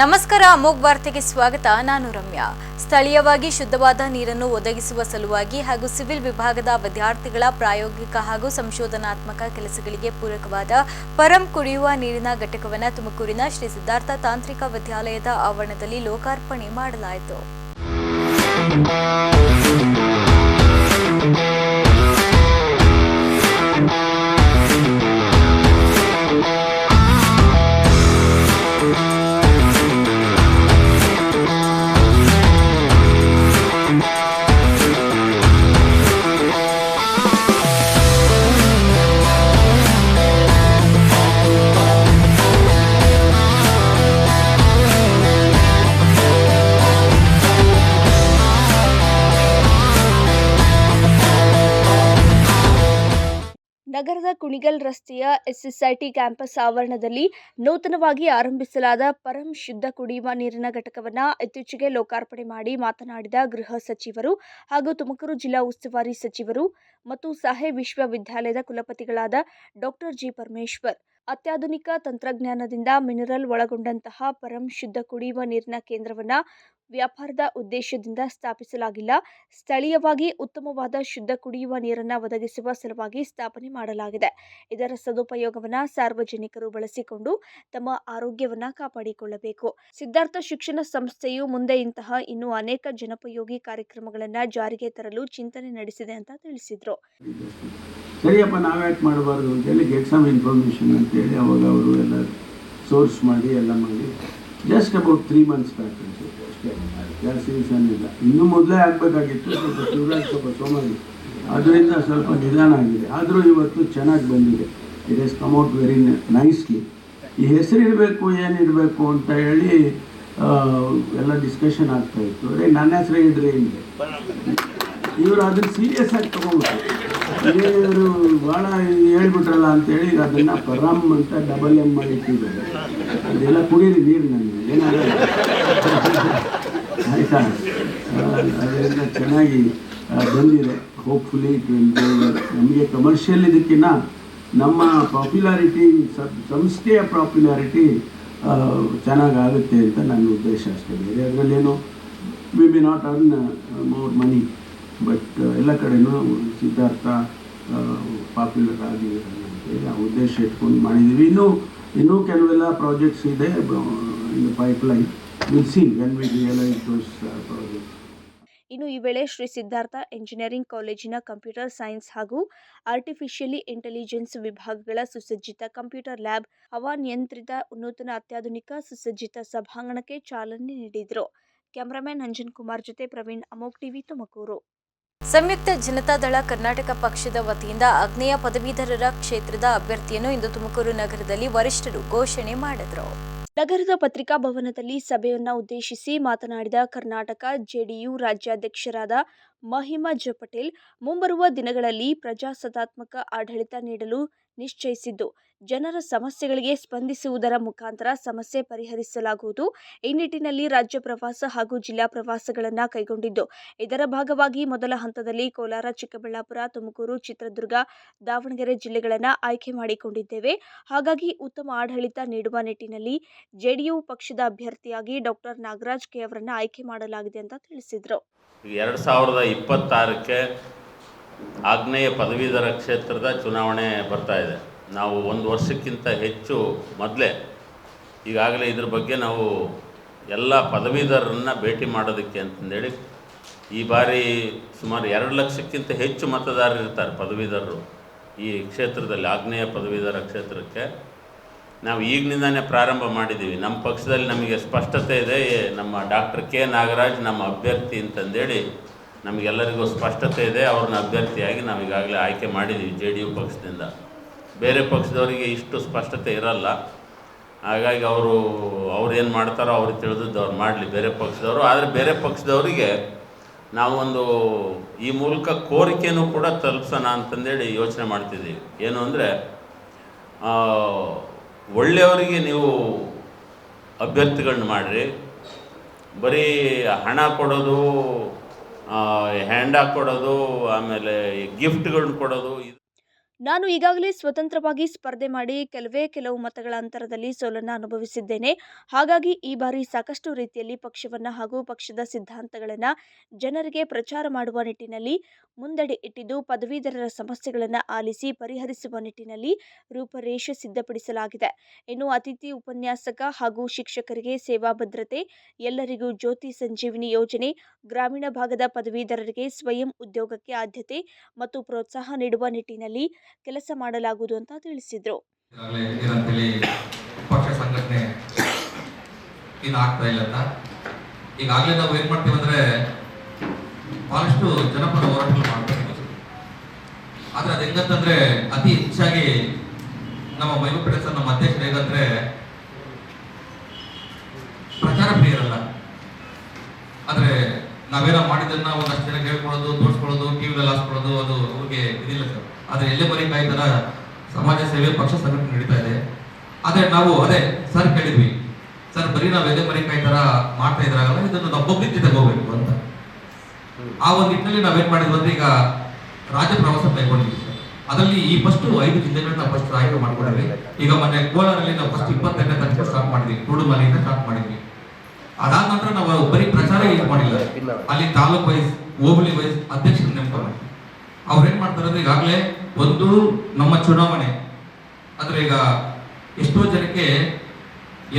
ನಮಸ್ಕಾರ, ಅಮೋಘ್ ವಾರ್ತೆಗೆ ಸ್ವಾಗತ. ನಾನು ರಮ್ಯಾ. ಸ್ಥಳೀಯವಾಗಿ ಶುದ್ಧವಾದ ನೀರನ್ನು ಒದಗಿಸುವ ಸಲುವಾಗಿ ಹಾಗೂ ಸಿವಿಲ್ ವಿಭಾಗದ ವಿದ್ಯಾರ್ಥಿಗಳ ಪ್ರಾಯೋಗಿಕ ಹಾಗೂ ಸಂಶೋಧನಾತ್ಮಕ ಕೆಲಸಗಳಿಗೆ ಪೂರಕವಾದ ಪರಂ ಕುಡಿಯುವ ನೀರಿನ ಘಟಕವನ್ನು ತುಮಕೂರಿನ ಶ್ರೀ ಸಿದ್ಧಾರ್ಥ ತಾಂತ್ರಿಕ ವಿದ್ಯಾಲಯದ ಆವರಣದಲ್ಲಿ ಲೋಕಾರ್ಪಣೆ ಮಾಡಲಾಯಿತು. ನಗರದ ಕುಣಿಗಲ್ ರಸ್ತೆಯ ಎಸ್ಎಸ್ಐಟಿ ಕ್ಯಾಂಪಸ್ ಆವರಣದಲ್ಲಿ ನೂತನವಾಗಿ ಆರಂಭಿಸಲಾದ ಪರಂ ಶುದ್ಧ ಕುಡಿಯುವ ನೀರಿನ ಘಟಕವನ್ನು ಇತ್ತೀಚೆಗೆ ಲೋಕಾರ್ಪಣೆ ಮಾಡಿ ಮಾತನಾಡಿದ ಗೃಹ ಸಚಿವರು ಹಾಗೂ ತುಮಕೂರು ಜಿಲ್ಲಾ ಉಸ್ತುವಾರಿ ಸಚಿವರು ಮತ್ತು ಸಾಹೇಬ್ ವಿಶ್ವವಿದ್ಯಾಲಯದ ಕುಲಪತಿಗಳಾದ ಡಾಕ್ಟರ್ ಜಿ ಪರಮೇಶ್ವರ್, ಅತ್ಯಾಧುನಿಕ ತಂತ್ರಜ್ಞಾನದಿಂದ ಮಿನರಲ್ ಒಳಗೊಂಡಂತಹ ಪರಂ ಶುದ್ಧ ಕುಡಿಯುವ ನೀರಿನ ಕೇಂದ್ರವನ್ನು ವ್ಯಾಪಾರದ ಉದ್ದೇಶದಿಂದ ಸ್ಥಾಪಿಸಲಾಗಿಲ್ಲ. ಸ್ಥಳೀಯವಾಗಿ ಉತ್ತಮವಾದ ಶುದ್ಧ ಕುಡಿಯುವ ನೀರನ್ನು ಒದಗಿಸುವ ಸಲುವಾಗಿ ಸ್ಥಾಪನೆ ಮಾಡಲಾಗಿದೆ. ಇದರ ಸದುಪಯೋಗವನ್ನು ಸಾರ್ವಜನಿಕರು ಬಳಸಿಕೊಂಡು ತಮ್ಮ ಆರೋಗ್ಯವನ್ನು ಕಾಪಾಡಿಕೊಳ್ಳಬೇಕು. ಸಿದ್ಧಾರ್ಥ ಶಿಕ್ಷಣ ಸಂಸ್ಥೆಯು ಮುಂದೆ ಇಂತಹ ಇನ್ನೂ ಅನೇಕ ಜನೋಪಯೋಗಿ ಕಾರ್ಯಕ್ರಮಗಳನ್ನು ಜಾರಿಗೆ ತರಲು ಚಿಂತನೆ ನಡೆಸಿದೆ ಅಂತ ತಿಳಿಸಿದರು. ಸರಿಯಪ್ಪ, ನಾವ್ಯಾಕೆ ಮಾಡಬಾರ್ದು ಅಂತೇಳಿ ಗೆಟ್ ಸಮ್ ಇನ್ಫಾರ್ಮೇಷನ್ ಅಂತೇಳಿ ಅವಾಗ ಅವರು ಎಲ್ಲ ಸೋರ್ಸ್ ಮಾಡಿ ಎಲ್ಲ ಮಾಡಿ ಜಸ್ಟ್ ಅಬೌಟ್ 3 months ಬ್ಯಾಕ್ ಅನಿಸುತ್ತೆ ಅಷ್ಟೇ. ಜಾಸ್ತಿ ದಿವಸ ಇಲ್ಲ, ಇನ್ನೂ ಮೊದಲೇ ಆಗಬೇಕಾಗಿತ್ತು. ಸ್ವಲ್ಪ ಶಿವರಾಜ್ ಸ್ವಲ್ಪ ಸೋಮಾರಿ, ಅದರಿಂದ ಸ್ವಲ್ಪ ನಿಧಾನ ಆಗಿದೆ. ಆದರೂ ಇವತ್ತು ಚೆನ್ನಾಗಿ ಬಂದಿದೆ. It has come out very nicely. ಈ ಹೆಸರು ಇಡಬೇಕು, ಏನಿಡಬೇಕು ಅಂತ ಹೇಳಿ ಎಲ್ಲ ಡಿಸ್ಕಷನ್ ಆಗ್ತಾಯಿತ್ತು. ನನ್ನ ಹೆಸರೇ ಇಡ್ರಿ ಹಿಂಗೆ ಇವರು ಅದನ್ನು ಸೀರಿಯಸ್ ಆಗಿ ತೊಗೊಂಡ್ಬಿಟ್ರು. ಇವರು ಭಾಳ ಹೇಳ್ಬಿಟ್ರಲ್ಲ ಅಂತೇಳಿ ಅದನ್ನು ಪರಂ ಅಂತ ಡಬಲ್ ಎಮ್ ಮಾಡಿ ಇಟ್ಟಿದ್ದಾರೆ. ಅದೆಲ್ಲ ಕುಡೀರಿ ನೀರು ನನಗೆ ಏನಾಗಲ್ಲ ಆಯಿತಾ. ಅದರಿಂದ ಚೆನ್ನಾಗಿ ಬಂದಿದೆ. ಹೋಪ್ಫುಲಿ ಇಟ್ ವಿಲ್ ನಮಗೆ ಕಮರ್ಷಿಯಲ್ ಇದಕ್ಕಿಂತ ನಮ್ಮ ಪಾಪ್ಯುಲಾರಿಟಿ, ಸಂಸ್ಥೆಯ ಪಾಪ್ಯುಲಾರಿಟಿ ಚೆನ್ನಾಗಾಗುತ್ತೆ ಅಂತ ನನ್ನ ಉದ್ದೇಶ ಅಷ್ಟೇ. ಬೇರೆ ಅದರಲ್ಲೇನು we may not earn more money, but ಎಲ್ಲ ಕಡೆಯೂ ಸಿದ್ಧಾರ್ಥ ಪಾಪ್ಯುಲರ್ ಆಗಿದೆ ಅಂತೇಳಿ ಆ ಉದ್ದೇಶ ಇಟ್ಕೊಂಡು ಮಾಡಿದ್ದೀವಿ. ಇನ್ನೂ ಕೆಲವೆಲ್ಲ ಪ್ರಾಜೆಕ್ಟ್ಸ್ ಇದೆ in the pipeline. Will see when we realise those projects. ಇನ್ನು ಈ ವೇಳೆ ಶ್ರೀ ಸಿದ್ಧಾರ್ಥ ಎಂಜಿನಿಯರಿಂಗ್ ಕಾಲೇಜಿನ ಕಂಪ್ಯೂಟರ್ ಸೈನ್ಸ್ ಹಾಗೂ ಆರ್ಟಿಫಿಷಿಯಲಿ ಇಂಟೆಲಿಜೆನ್ಸ್ ವಿಭಾಗಗಳ ಸುಸಜ್ಜಿತ ಕಂಪ್ಯೂಟರ್ ಲ್ಯಾಬ್, ಹವಾನಿಯಂತ್ರಿತ ನೂತನ ಅತ್ಯಾಧುನಿಕ ಸುಸಜ್ಜಿತ ಸಭಾಂಗಣಕ್ಕೆ ಚಾಲನೆ ನೀಡಿದರು. ಕ್ಯಾಮರಾಮನ್ ಅಂಜನ್ ಕುಮಾರ್ ಜೊತೆ ಪ್ರವೀಣ್, ಅಮೋಘ್ ಟಿವಿ, ತುಮಕೂರು. ಸಂಯುಕ್ತ ಜನತಾದಳ ಕರ್ನಾಟಕ ಪಕ್ಷದ ವತಿಯಿಂದ ಆಗ್ನೇಯ ಪದವೀಧರರ ಕ್ಷೇತ್ರದ ಅಭ್ಯರ್ಥಿಯನ್ನು ಇಂದು ತುಮಕೂರು ನಗರದಲ್ಲಿ ವರಿಷ್ಠರು ಘೋಷಣೆ ಮಾಡಿದರು. ನಗರದ ಪತ್ರಿಕಾ ಭವನದಲ್ಲಿ ಸಭೆಯನ್ನು ಉದ್ದೇಶಿಸಿ ಮಾತನಾಡಿದ ಕರ್ನಾಟಕ ಜೆಡಿಯು ರಾಜ್ಯಾಧ್ಯಕ್ಷರಾದ ಮಹಿಮಾ ಜ ಪಟೇಲ್, ಮುಂಬರುವ ದಿನಗಳಲ್ಲಿ ಪ್ರಜಾಸತ್ತಾತ್ಮಕ ಆಡಳಿತ ನೀಡಲು ನಿಶ್ಚಯಿಸಿದ್ದು, ಜನರ ಸಮಸ್ಯೆಗಳಿಗೆ ಸ್ಪಂದಿಸುವುದರ ಮುಖಾಂತರ ಸಮಸ್ಯೆ ಪರಿಹರಿಸಲಾಗುವುದು. ಈ ನಿಟ್ಟಿನಲ್ಲಿ ರಾಜ್ಯ ಪ್ರವಾಸ ಹಾಗೂ ಜಿಲ್ಲಾ ಪ್ರವಾಸಗಳನ್ನು ಕೈಗೊಂಡಿದ್ದು, ಇದರ ಭಾಗವಾಗಿ ಮೊದಲ ಹಂತದಲ್ಲಿ ಕೋಲಾರ, ಚಿಕ್ಕಬಳ್ಳಾಪುರ, ತುಮಕೂರು, ಚಿತ್ರದುರ್ಗ, ದಾವಣಗೆರೆ ಜಿಲ್ಲೆಗಳನ್ನು ಆಯ್ಕೆ ಮಾಡಿಕೊಂಡಿದ್ದೇವೆ. ಹಾಗಾಗಿ ಉತ್ತಮ ಆಡಳಿತ ನೀಡುವ ನಿಟ್ಟಿನಲ್ಲಿ ಜೆಡಿಯು ಪಕ್ಷದ ಅಭ್ಯರ್ಥಿಯಾಗಿ ಡಾಕ್ಟರ್ ನಾಗರಾಜ್ ಕೆ ಅವರನ್ನು ಆಯ್ಕೆ ಮಾಡಲಾಗಿದೆ ಅಂತ ತಿಳಿಸಿದರು. 2026ಕ್ಕೆ ಆಗ್ನೇಯ ಪದವೀಧರ ಕ್ಷೇತ್ರದ ಚುನಾವಣೆ ಬರ್ತಾ ಇದೆ. ನಾವು 1 ವರ್ಷಕ್ಕಿಂತ ಹೆಚ್ಚು ಮೊದಲೇ ಈಗಾಗಲೇ ಇದ್ರ ಬಗ್ಗೆ ನಾವು ಎಲ್ಲ ಪದವೀಧರರನ್ನು ಭೇಟಿ ಮಾಡೋದಕ್ಕೆ ಅಂತಂದೇಳಿ ಈ ಬಾರಿ ಸುಮಾರು 2 ಲಕ್ಷಕ್ಕಿಂತ ಹೆಚ್ಚು ಮತದಾರರು ಇರ್ತಾರೆ ಪದವೀಧರರು ಈ ಕ್ಷೇತ್ರದಲ್ಲಿ. ಆಗ್ನೇಯ ಪದವೀಧರ ಕ್ಷೇತ್ರಕ್ಕೆ ನಾವು ಈಗಿನಿಂದನೇ ಪ್ರಾರಂಭ ಮಾಡಿದ್ದೀವಿ. ನಮ್ಮ ಪಕ್ಷದಲ್ಲಿ ನಮಗೆ ಸ್ಪಷ್ಟತೆ ಇದೆ. ನಮ್ಮ ಡಾಕ್ಟರ್ ಕೆ ನಾಗರಾಜ್ ನಮ್ಮ ಅಭ್ಯರ್ಥಿ ಅಂತಂದೇಳಿ ನಮಗೆಲ್ಲರಿಗೂ ಸ್ಪಷ್ಟತೆ ಇದೆ. ಅವ್ರನ್ನ ಅಭ್ಯರ್ಥಿಯಾಗಿ ನಾವು ಈಗಾಗಲೇ ಆಯ್ಕೆ ಮಾಡಿದ್ದೀವಿ ಜೆ.ಡಿ.ಯು ಪಕ್ಷದಿಂದ. ಬೇರೆ ಪಕ್ಷದವರಿಗೆ ಇಷ್ಟು ಸ್ಪಷ್ಟತೆ ಇರಲ್ಲ. ಹಾಗಾಗಿ ಅವ್ರು ಏನು ಮಾಡ್ತಾರೋ ಅವ್ರಿಗೆ ತಿಳಿದದ್ದು ಅವ್ರು ಮಾಡಲಿ, ಬೇರೆ ಪಕ್ಷದವರು. ಆದರೆ ಬೇರೆ ಪಕ್ಷದವರಿಗೆ ನಾವೊಂದು ಈ ಮೂಲಕ ಕೋರಿಕೆನೂ ಕೂಡ ತಲುಪಿಸೋಣ ಅಂತಂದೇಳಿ ಯೋಚನೆ ಮಾಡ್ತಿದ್ದೀವಿ. ಏನು ಅಂದರೆ, ಒಳ್ಳೆಯವರಿಗೆ ನೀವು ಅಭ್ಯರ್ಥಿಗಳನ್ನ ಮಾಡಿರಿ. ಬರೀ ಹಣ ಕೊಡೋದು, ಹ್ಯಾಂಡ್ ಕೊಡೋದು, ಆಮೇಲೆ ಗಿಫ್ಟ್ಗಳನ್ನ ಕೊಡೋದು, ನಾನು ಈಗಾಗಲೇ ಸ್ವತಂತ್ರವಾಗಿ ಸ್ಪರ್ಧೆ ಮಾಡಿ ಕೆಲವು ಮತಗಳ ಅಂತರದಲ್ಲಿ ಸೋಲನ್ನು ಅನುಭವಿಸಿದ್ದೇನೆ. ಹಾಗಾಗಿ ಈ ಬಾರಿ ಸಾಕಷ್ಟು ರೀತಿಯಲ್ಲಿ ಪಕ್ಷವನ್ನು ಹಾಗೂ ಪಕ್ಷದ ಸಿದ್ಧಾಂತಗಳನ್ನು ಜನರಿಗೆ ಪ್ರಚಾರ ಮಾಡುವ ನಿಟ್ಟಿನಲ್ಲಿ ಮುಂದಡಿ ಇಟ್ಟಿದ್ದು, ಪದವೀಧರರ ಸಮಸ್ಯೆಗಳನ್ನು ಆಲಿಸಿ ಪರಿಹರಿಸುವ ನಿಟ್ಟಿನಲ್ಲಿ ರೂಪರೇಷೆ ಸಿದ್ಧಪಡಿಸಲಾಗಿದೆ. ಇನ್ನು ಅತಿಥಿ ಉಪನ್ಯಾಸಕ ಹಾಗೂ ಶಿಕ್ಷಕರಿಗೆ ಸೇವಾ ಭದ್ರತೆ, ಎಲ್ಲರಿಗೂ ಜ್ಯೋತಿ ಸಂಜೀವಿನಿ ಯೋಜನೆ, ಗ್ರಾಮೀಣ ಭಾಗದ ಪದವೀಧರರಿಗೆ ಸ್ವಯಂ ಉದ್ಯೋಗಕ್ಕೆ ಆದ್ಯತೆ ಮತ್ತು ಪ್ರೋತ್ಸಾಹ ನೀಡುವ ನಿಟ್ಟಿನಲ್ಲಿ ಕೆಲಸ ಮಾಡಲಾಗುವುದು ಅಂತ ತಿಳಿಸಿದರು. ಪಕ್ಷ ಸಂಘಟನೆ ಇದು ಆಗ್ತಾ ಇಲ್ಲ ಅಂತ ಈಗಾಗಲೇ ನಾವು ಏನ್ ಮಾಡ್ತೀವಿ ಅಂದ್ರೆ ಬಹಳಷ್ಟು ಜನಪರ ಹೋರಾಟಗಳು ಮಾಡ್ತೀವಿ. ಆದ್ರೆ ಅದು ಹೆಂಗಂತಂದ್ರೆ ಅತಿ ಹೆಚ್ಚಾಗಿ ನಮ್ಮ ಮೈಬೂಪೇಟೆ ಸರ್ ನಮ್ಮ ಅಧ್ಯಕ್ಷರು ಹೇಗಂದ್ರೆ ಪ್ರಚಾರ ಪ್ರಿಯರಲ್ಲ. ಆದ್ರೆ ನಾವೇನೋ ಮಾಡಿದ್ದನ್ನ ಒಂದಷ್ಟು ಜನ ಹೇಳ್ಕೊಳ್ಳೋದು, ತೋರಿಸ್ಕೊಳ್ಳೋದು, ಟಿವಿಯಲ್ಲಿ ಹಾಸ್ಕೊಳ್ಳೋದು ಅದು ಅವ್ರಿಗೆ ಇದಿಲ್ಲ ಸರ್. ಆದ್ರೆ ಎಲ್ಲೇ ಮರಿಕಾಯಿ ತರ ಸಮಾಜ ಸೇವೆ ಪಕ್ಷ ಸಂಘಟನೆ ನಡೀತಾ ಇದೆ. ಆದ್ರೆ ನಾವು ಅದೇ ಸರ್ ಕೇಳಿದ್ವಿ, ಸರ್ ಬರೀ ನಾವು ಎದೆ ಮರಿಕಾಯಿ ತರ ಮಾಡ್ತಾ ಇದ್ರಾಗಲ್ಲ, ಇದನ್ನು ಒಬ್ಬೊಬ್ಬರಿಗೆ ತಗೋಬೇಕು ಅಂತ. ಆ ಒಂದು ನಿಟ್ಟಿನಲ್ಲಿ ನಾವೇನ್ ಮಾಡಿದ್ವಿ ಅಂದ್ರೆ ಈಗ ರಾಜ್ಯ ಪ್ರವಾಸ ಕೈಗೊಂಡಿದ್ವಿ ಸರ್. ಅದರಲ್ಲಿ ಈ ಫಸ್ಟ್ 5 ಜಿಲ್ಲೆಗಳನ್ನ ನಾವು ಫಸ್ಟ್ ಆಯ್ಕೆ ಮಾಡ್ಕೊಂಡಿದ್ವಿ. ಈಗ ಮೊನ್ನೆ ಕೋಲಾರಲ್ಲಿ ನಾವು ಫಸ್ಟ್ 22ನೇ ತಾರೀಕು ಸ್ಟಾರ್ಟ್ ಮಾಡಿದ್ವಿ, ಕೂಡುಮಲೆಯಿಂದ ಸ್ಟಾರ್ಟ್ ಮಾಡಿದ್ವಿ. ಅದಾದ ನಂತರ ನಾವು ಬರೀ ಪ್ರಚಾರ ಯೂಸ್ ಮಾಡಿಲ್ಲ, ಅಲ್ಲಿ ತಾಲೂಕ್ ವೈಸ್, ಹೋಬಳಿ ವೈಸ್ ಅಧ್ಯಕ್ಷರ ನೇಮಕ ಮಾಡಿ ಅವ್ರೇನ್ ಮಾಡ್ತಾರೆ ಅಂದ್ರೆ ಈಗಾಗಲೇ ಒಂದು ನಮ್ಮ ಚುನಾವಣೆ ಅಂದ್ರೆ ಈಗ ಎಷ್ಟೋ ಜನಕ್ಕೆ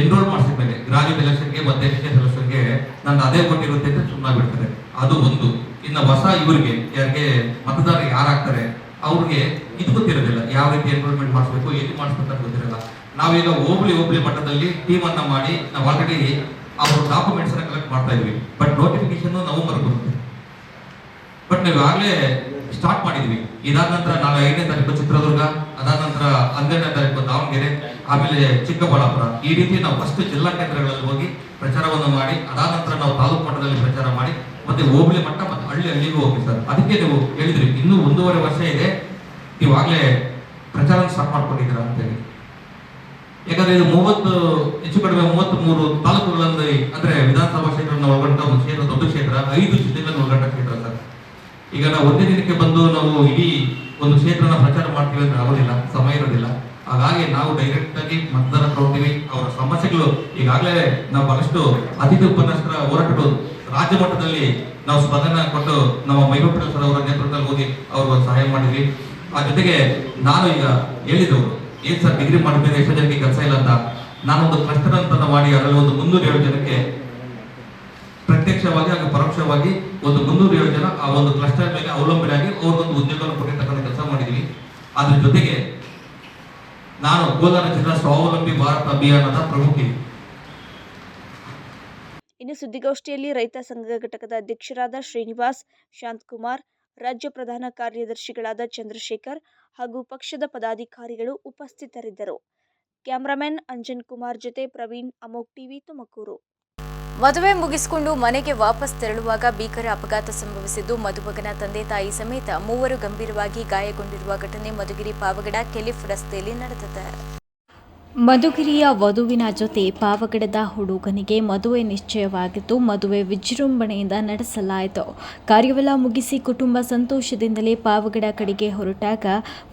ಎನ್ರೋಲ್ ಮಾಡಿಸಿದ್ಮೇಲೆ ಗ್ರಾಜುಯೇಟ್ ಎಲೆಕ್ಷನ್ಗೆ ಮತ್ತೆ ಎಕ್ಸ್ಟೆನ್ಷನ್ ಎಲೆಕ್ಷನ್ಗೆ ನನ್ನ ಅದೇ ಕೊಟ್ಟಿರುತ್ತೆ ಅಂತ ಸುಮ್ಮನೆ ಬಿಡ್ತಾರೆ. ಅದು ಒಂದು. ಇನ್ನು ಹೊಸ ಇವರಿಗೆ ಯಾರಿಗೆ ಮತದಾರರು ಯಾರಾಗ್ತಾರೆ ಅವ್ರಿಗೆ ಇದು ಗೊತ್ತಿರೋದಿಲ್ಲ, ಯಾವ ರೀತಿ ಎನ್ರೋಲ್ಮೆಂಟ್ ಮಾಡಿಸ್ಬೇಕು, ಎಲ್ಲಿ ಮಾಡಿಸ್ಬೇಕಂತ ಗೊತ್ತಿರಲ್ಲ. ನಾವೀಗ ಹೋಬಳಿ ಮಟ್ಟದಲ್ಲಿ ಟೀಮ್ ಅನ್ನ ಮಾಡಿ ನಾವು ಆಲ್ರೆಡಿ ಅವ್ರ ಡಾಕ್ಯುಮೆಂಟ್ಸ್ ಅನ್ನ ಕಲೆಕ್ಟ್ ಮಾಡ್ತಾ ಇದ್ವಿ. ಬಟ್ ನೋಟಿಫಿಕೇಶನ್ ನವೆಂಬರ್ ಬರುತ್ತೆ. ಬಟ್ ನಾವು ಆಗಲೇ ಸ್ಟಾರ್ಟ್ ಮಾಡಿದ್ವಿ. ಇದಾದ ನಂತರ ನಾಳೆ 5ನೇ ತಾರೀಕು ಚಿತ್ರದುರ್ಗ, ಅದಾದ ನಂತರ 12ನೇ ತಾರೀಕು ದಾವಣಗೆರೆ, ಆಮೇಲೆ ಚಿಕ್ಕಬಳ್ಳಾಪುರ, ಈ ರೀತಿ ನಾವು ಫಸ್ಟ್ ಜಿಲ್ಲಾ ಕೇಂದ್ರಗಳಲ್ಲಿ ಹೋಗಿ ಪ್ರಚಾರವನ್ನು ಮಾಡಿ, ಅದಾದ ನಂತರ ನಾವು ತಾಲೂಕು ಮಟ್ಟದಲ್ಲಿ ಪ್ರಚಾರ ಮಾಡಿ, ಮತ್ತೆ ಹೋಬಳಿ ಮಟ್ಟ ಮತ್ತೆ ಹಳ್ಳಿಗೂ ಹೋಗಿ ಸರ್. ಅದಕ್ಕೆ ನೀವು ಹೇಳಿದ್ರಿ ಇನ್ನೂ 1.5 ವರ್ಷ ಇದೆ, ನೀವಾಗಲೇ ಪ್ರಚಾರ ಸ್ಟಾರ್ಟ್ ಮಾಡ್ಕೊಂಡಿದ್ದೀರಾ ಅಂತೇಳಿ. ಯಾಕಂದ್ರೆ ಇದು 30 ಹೆಚ್ಚು ಕಡಿಮೆ 33 ತಾಲೂಕುಗಳಲ್ಲಿ ಅಂದ್ರೆ ವಿಧಾನಸಭಾ ಕ್ಷೇತ್ರವನ್ನು ಒಳಗೊಂಡ ಒಂದು ಕ್ಷೇತ್ರ, ದೊಡ್ಡ ಕ್ಷೇತ್ರ, 5 ಜಿಲ್ಲೆಗಳನ್ನು ಒಳಗೊಂಡ ಕ್ಷೇತ್ರ ಸರ್. ಈಗ ನಾವು ಒಂದೇ ದಿನಕ್ಕೆ ಬಂದು ನಾವು ಇಡೀ ಒಂದು ಕ್ಷೇತ್ರನ ಪ್ರಚಾರ ಮಾಡ್ತೀವಿ ಅಂದ್ರೆ ಆಗೋದಿಲ್ಲ, ಸಮಯ ಇರೋದಿಲ್ಲ. ಹಾಗಾಗಿ ನಾವು ಡೈರೆಕ್ಟ್ ಆಗಿ ಮತದಾರ ಹೋಗ್ತೀವಿ. ಅವರ ಸಮಸ್ಯೆಗಳು ಈಗಾಗಲೇ ನಾವು ಬಹಳಷ್ಟು ಅತಿಥಿ ಉಪನ್ಯಾಸಕರ ಹೋರಾಟಗಳು ರಾಜ್ಯ ಮಟ್ಟದಲ್ಲಿ ನಾವು ಸ್ಪಂದನೆ ಕೊಟ್ಟು ನಮ್ಮ ಮೈಬೂಪೇಟೆ ಸರ್ ಅವರ ನೇತೃತ್ವದಲ್ಲಿ ಹೋಗಿ ಅವ್ರಿಗೆ ಸಹಾಯ ಮಾಡಿದ್ವಿ. ಆ ಜೊತೆಗೆ ನಾನು ಈಗ ಹೇಳಿದ್ರು, ಏನ್ ಸರ್ ಡಿಗ್ರಿ ಮಾಡಿದ್ರೆ ಎಷ್ಟೋ ಜನಕ್ಕೆ ಕೆಲಸ ಇಲ್ಲ ಅಂತ, ನಾನೊಂದು ಕ್ಲಸ್ಟರ್ ಅಂತ ಮಾಡಿ ಅದರಲ್ಲಿ ಒಂದು 307 ಜನಕ್ಕೆ ಪ್ರತ್ಯಕ್ಷವಾಗಿ ಹಾಗೂ ಪರೋಕ್ಷವಾಗಿ ಒಂದು 307 ಜನ ಆ ಒಂದು ಕ್ಲಸ್ಟರ್ ಮೇಲೆ ಅವಲಂಬನೆಯಾಗಿ ಅವ್ರಿಗೊಂದು ಉದ್ಯೋಗವನ್ನು ಕೊಟ್ಟಿರ್ತಕ್ಕಂಥ ಕೆಲಸ ಮಾಡಿದ್ವಿ. ಅದ್ರ ಜೊತೆಗೆ ನಾನು ಕೋಲಾರ ಜಿಲ್ಲಾ ಸ್ವಾವಲಂಬಿ ಭಾರತ ಅಭಿಯಾನದ ಪ್ರಮುಖ. ಇನ್ನು ಸುದ್ದಿಗೋಷ್ಠಿಯಲ್ಲಿ ರೈತ ಸಂಘ ಘಟಕದ ಅಧ್ಯಕ್ಷರಾದ ಶ್ರೀನಿವಾಸ್, ಶಾಂತಕುಮಾರ್, ರಾಜ್ಯ ಪ್ರಧಾನ ಕಾರ್ಯದರ್ಶಿಗಳಾದ ಚಂದ್ರಶೇಖರ್ ಹಾಗೂ ಪಕ್ಷದ ಪದಾಧಿಕಾರಿಗಳು ಉಪಸ್ಥಿತರಿದ್ದರು. ಕ್ಯಾಮರಾಮನ್ ಅಂಜನ್ ಕುಮಾರ್ ಜೊತೆ ಪ್ರವೀಣ್, ಅಮೋಕ್ ಟಿವಿ, ತುಮಕೂರು. ಮದುವೆ ಮುಗಿಸಿಕೊಂಡು ಮನೆಗೆ ವಾಪಸ್ ತೆರಳುವಾಗ ಭೀಕರ ಅಪಘಾತ ಸಂಭವಿಸಿದ್ದು, ಮದುಮಗನ ತಂದೆ ತಾಯಿ ಸಮೇತ 3 ಗಂಭೀರವಾಗಿ ಗಾಯಗೊಂಡಿರುವ ಘಟನೆ ಮಧುಗಿರಿ ಪಾವಗಡ ಕೆಲಿಫ್ ರಸ್ತೆಯಲ್ಲಿ ನಡೆದಿದೆ. ಮಧುಗಿರಿಯ ವಧುವಿನ ಜೊತೆ ಪಾವಗಡದ ಹುಡುಗನಿಗೆ ಮದುವೆ ನಿಶ್ಚಯವಾಗಿದ್ದು, ಮದುವೆ ವಿಜೃಂಭಣೆಯಿಂದ ನಡೆಸಲಾಯಿತು. ಕಾರ್ಯವೆಲ್ಲ ಮುಗಿಸಿ ಕುಟುಂಬ ಸಂತೋಷದಿಂದಲೇ ಪಾವಗಡ ಕಡೆಗೆ ಹೊರಟಾಗ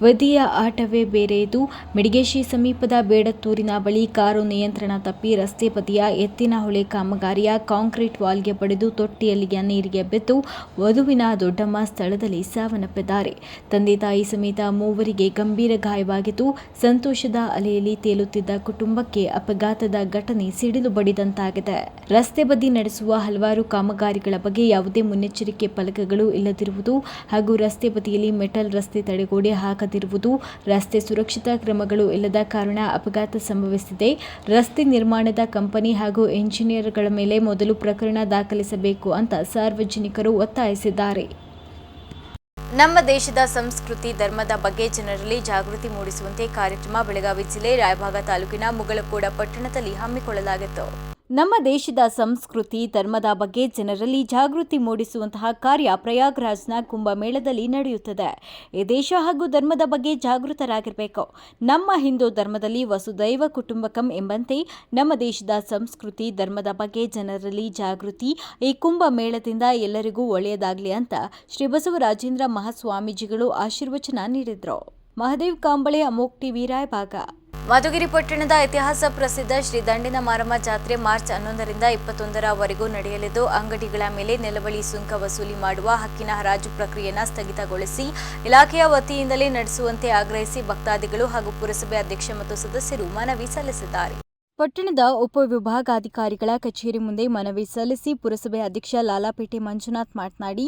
ವಧಿಯ ಆಟವೇ ಬೇರೆಯಿತು. ಮಿಡಿಗೇಶಿ ಸಮೀಪದ ಬೇಡತ್ತೂರಿನ ಬಳಿ ಕಾರು ನಿಯಂತ್ರಣ ತಪ್ಪಿ ರಸ್ತೆ ಬದಿಯ ಎತ್ತಿನಹೊಳೆ ಕಾಮಗಾರಿಯ ಕಾಂಕ್ರೀಟ್ ವಾಲ್ಗೆ ಬಡಿದು ತೊಟ್ಟಿಯಲ್ಲಿಯ ನೀರಿಗೆ ಬಿದ್ದು ವಧುವಿನ ದೊಡ್ಡಮ್ಮ ಸ್ಥಳದಲ್ಲಿ ಸಾವನ್ನಪ್ಪಿದ್ದಾರೆ. ತಂದೆ ತಾಯಿ ಸಮೇತ 3 ಗಂಭೀರ ಗಾಯವಾಗಿದ್ದು, ಸಂತೋಷದ ಅಲೆಯಲ್ಲಿ ತೇಲುತ್ತಿದ್ದ ಕುಟುಂಬಕ್ಕೆ ಅಪಘಾತದ ಘಟನೆ ಸಿಡಿಲು ಬಡಿದಂತಾಗಿದೆ. ರಸ್ತೆ ಬದಿ ನಡೆಸುವ ಹಲವಾರು ಕಾಮಗಾರಿಗಳ ಬಗ್ಗೆ ಯಾವುದೇ ಮುನ್ನೆಚ್ಚರಿಕೆ ಫಲಕಗಳು ಇಲ್ಲದಿರುವುದು ಹಾಗೂ ರಸ್ತೆ ಬದಿಯಲ್ಲಿ ಮೆಟಲ್ ರಸ್ತೆ ತಡೆಗೋಡೆ ಹಾಕದಿರುವುದು, ರಸ್ತೆ ಸುರಕ್ಷತಾ ಕ್ರಮಗಳು ಇಲ್ಲದ ಕಾರಣ ಅಪಘಾತ ಸಂಭವಿಸಿದೆ. ರಸ್ತೆ ನಿರ್ಮಾಣದ ಕಂಪನಿ ಹಾಗೂ ಎಂಜಿನಿಯರ್ಗಳ ಮೇಲೆ ಮೊದಲು ಪ್ರಕರಣ ದಾಖಲಿಸಬೇಕು ಅಂತ ಸಾರ್ವಜನಿಕರು ಒತ್ತಾಯಿಸಿದ್ದಾರೆ. ನಮ್ಮ ದೇಶದ ಸಂಸ್ಕೃತಿ, ಧರ್ಮದ ಬಗ್ಗೆ ಜನರಲ್ಲಿ ಜಾಗೃತಿ ಮೂಡಿಸುವಂತೆ ಕಾರ್ಯಕ್ರಮ ಬೆಳಗಾವಿ ಜಿಲ್ಲೆ ರಾಯಭಾಗ ತಾಲೂಕಿನ ಮುಗಳಕೋಡ ಪಟ್ಟಣದಲ್ಲಿ ಹಮ್ಮಿಕೊಳ್ಳಲಾಗಿತ್ತು. ನಮ್ಮ ದೇಶದ ಸಂಸ್ಕೃತಿ, ಧರ್ಮದ ಬಗ್ಗೆ ಜನರಲ್ಲಿ ಜಾಗೃತಿ ಮೂಡಿಸುವಂತಹ ಕಾರ್ಯ ಪ್ರಯಾಗ್ರಾಜ್ನ ಕುಂಭಮೇಳದಲ್ಲಿ ನಡೆಯುತ್ತದೆ. ಈ ದೇಶ ಹಾಗೂ ಧರ್ಮದ ಬಗ್ಗೆ ಜಾಗೃತರಾಗಿರಬೇಕು. ನಮ್ಮ ಹಿಂದೂ ಧರ್ಮದಲ್ಲಿ ವಸುದೈವ ಕುಟುಂಬಕಂ ಎಂಬಂತೆ ನಮ್ಮ ದೇಶದ ಸಂಸ್ಕೃತಿ, ಧರ್ಮದ ಬಗ್ಗೆ ಜನರಲ್ಲಿ ಜಾಗೃತಿ. ಈ ಕುಂಭಮೇಳದಿಂದ ಎಲ್ಲರಿಗೂ ಒಳ್ಳೆಯದಾಗಲಿ ಅಂತ ಶ್ರೀ ಬಸವರಾಜೇಂದ್ರ ಮಹಾಸ್ವಾಮೀಜಿಗಳು ಆಶೀರ್ವಚನ ನೀಡಿದರು. ಮಹದೇವ್ ಕಾಂಬಳೆ, ಅಮೋಕ್ ಟಿವಿ, ರಾಯಬಾಗ. ಮಧುಗಿರಿ ಪಟ್ಟಣದ ಇತಿಹಾಸ ಪ್ರಸಿದ್ಧ ಶ್ರೀ ದಂಡಿನ ಮಾರಮ್ಮ ಜಾತ್ರೆ ಮಾರ್ಚ್ 11ರಿಂದ 21ರವರೆಗೂ ನಡೆಯಲಿದ್ದು, ಅಂಗಡಿಗಳ ಮೇಲೆ ನೆಲವಳಿ ಸುಂಕ ವಸೂಲಿ ಮಾಡುವ ಹಕ್ಕಿನ ಹರಾಜು ಪ್ರಕ್ರಿಯೆಯನ್ನು ಸ್ಥಗಿತಗೊಳಿಸಿ ಇಲಾಖೆಯ ವತಿಯಿಂದಲೇ ನಡೆಸುವಂತೆ ಆಗ್ರಹಿಸಿ ಭಕ್ತಾದಿಗಳು ಹಾಗೂ ಪುರಸಭೆ ಅಧ್ಯಕ್ಷ ಮತ್ತು ಸದಸ್ಯರು ಮನವಿ ಸಲ್ಲಿಸಿದ್ದಾರೆ. ಪಟ್ಟಣದ ಉಪವಿಭಾಗಾಧಿಕಾರಿಗಳ ಕಚೇರಿ ಮುಂದೆ ಮನವಿ ಸಲ್ಲಿಸಿ ಪುರಸಭೆ ಅಧ್ಯಕ್ಷ ಲಾಲಾಪೇಟೆ ಮಂಜುನಾಥ್ ಮಾತನಾಡಿ,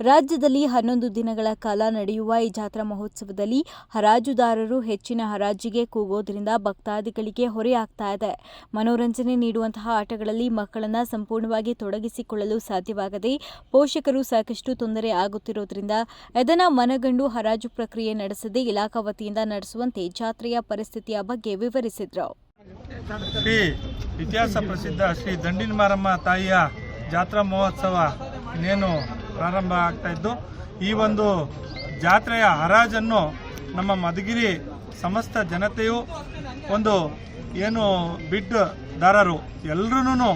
ರಾಜ್ಯದಲ್ಲಿ 11 ದಿನಗಳ ಕಾಲ ನಡೆಯುವ ಈ ಜಾತ್ರಾ ಮಹೋತ್ಸವದಲ್ಲಿ ಹರಾಜುದಾರರು ಹೆಚ್ಚಿನ ಹರಾಜಿಗೆ ಕೂಗೋದ್ರಿಂದ ಭಕ್ತಾದಿಗಳಿಗೆ ಹೊರೆಯಾಗ್ತಾ ಇದೆ. ಮನೋರಂಜನೆ ನೀಡುವಂತಹ ಆಟಗಳಲ್ಲಿ ಮಕ್ಕಳನ್ನು ಸಂಪೂರ್ಣವಾಗಿ ತೊಡಗಿಸಿಕೊಳ್ಳಲು ಸಾಧ್ಯವಾಗದೆ ಪೋಷಕರು ಸಾಕಷ್ಟು ತೊಂದರೆ ಆಗುತ್ತಿರುವುದರಿಂದ ಇದನ್ನು ಮನಗಂಡು ಹರಾಜು ಪ್ರಕ್ರಿಯೆ ನಡೆಸದೆ ಇಲಾಖಾ ವತಿಯಿಂದ ನಡೆಸುವಂತೆ ಜಾತ್ರೆಯ ಪರಿಸ್ಥಿತಿಯ ಬಗ್ಗೆ ವಿವರಿಸಿದರು. ಶ್ರೀ ಇತಿಹಾಸ ಪ್ರಸಿದ್ಧ ಶ್ರೀ ದಂಡಿನ ಮಾರಮ್ಮ ತಾಯಿಯ ಜಾತ್ರಾ ಮಹೋತ್ಸವ ಇನ್ನೇನು ಪ್ರಾರಂಭ ಆಗ್ತಾ ಇದ್ದು, ಈ ಒಂದು ಜಾತ್ರೆಯ ಹರಾಜನ್ನು ನಮ್ಮ ಮಧುಗಿರಿ ಸಮಸ್ತ ಜನತೆಯು ಒಂದು ಏನು ಬಿಡ್ದಾರರು ಎಲ್ಲರೂ